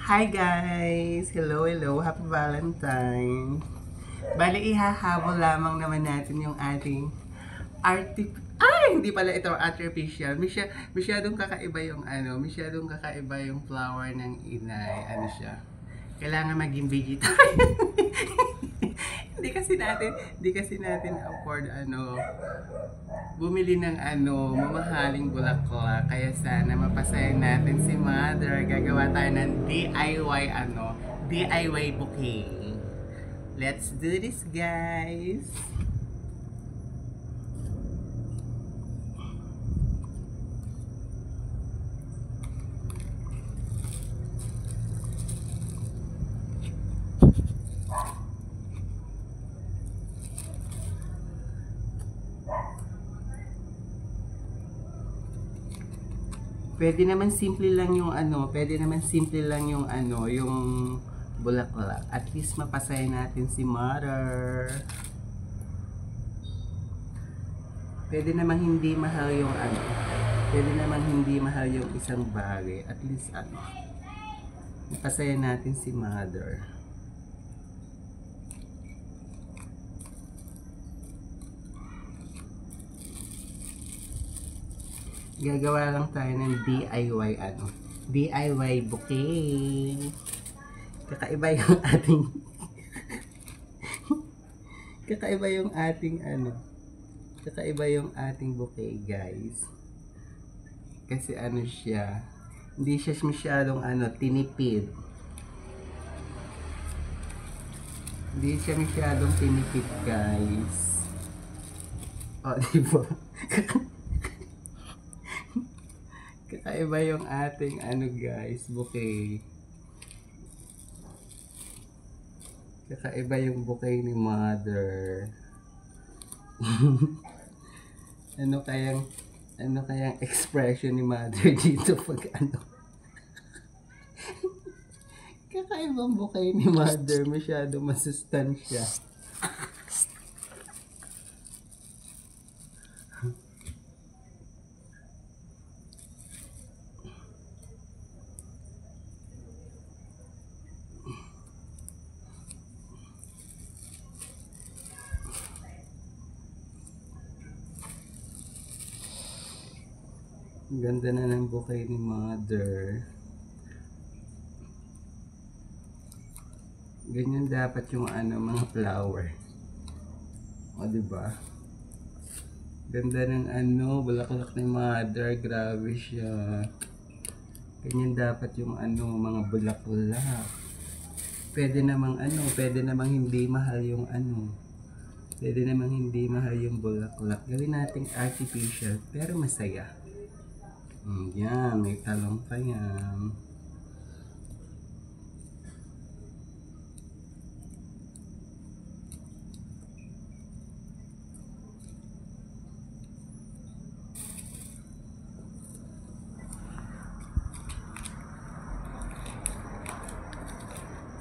Hi guys! Hello, hello! Happy Valentine! Bali, ihahabol lamang naman natin yung ating hindi pala ito artificial. Masyadong kakaiba yung masyadong kakaiba yung flower ng inay. Ano siya? Kailangan maging vegetarian. Hindi kasi natin afford bumili ng mamahaling bulaklak. Kaya sana mapasaya natin si Mother. Gagawa tayo ng DIY bouquet. Let's do this, guys! Pwede naman simple lang yung bulaklak. At least mapasaya natin si Mother. Pwede naman hindi mahal pwede naman hindi mahal yung isang bagay. At least mapasaya natin si Mother. Gagawa lang tayo ng DIY bouquet. Kakaiba yung ating kakaiba yung ating kakaiba yung ating bouquet, guys. Kasi siya, hindi siya masyadong tinipid. Hindi siya masyadong tinipid, guys. O, diba? Kakaiba yung ating guys, bouquet. Kakaiba yung bouquet ni Mother. ano kayang expression ni Mother dito pag Kakaibang bouquet ni Mother, masyado masustansya. Ganda na ng bouquet ni Mother. Ganyan dapat yung mga flower. O, diba? Ganda ng bulaklak ni Mother. Grabe siya. Ganyan dapat yung mga bulaklak. Pwede namang hindi mahal yung Pwede namang hindi mahal yung bulaklak. Gawin nating artificial pero masaya. Yan, may talong pa yan.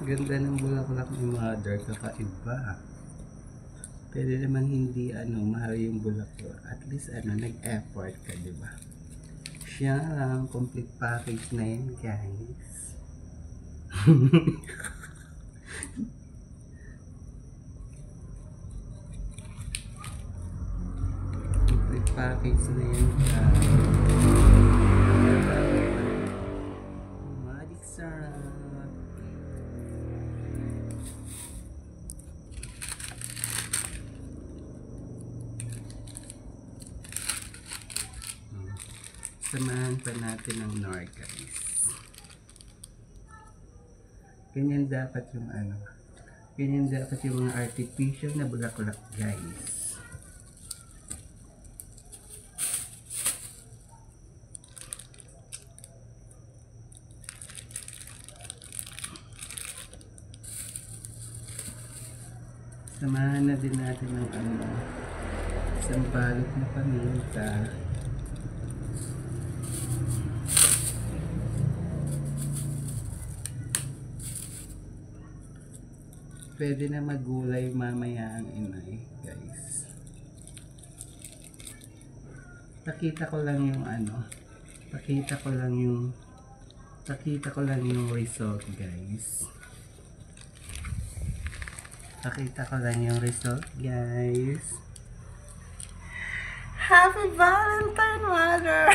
Ganda ng bulaklak ni Mother, kakaiba. Pwede naman hindi mahal yung bulaklak. At least nag-effort ka, diba? Siya lang, complete package na yan, guys. Complete package na yan, guys. Magic sarap. Samahan pa natin ang Nor, guys. Ganyan dapat yung ganyan dapat yung mga artificial na bulaklak, guys. Samahan na din natin ng isang balot na paminta. Pwede na magulay mamaya ang inay, guys. Pakita ko lang yung Nakita ko lang yung result, guys. Nakita ko lang yung result, guys. Happy Valentine, Mother!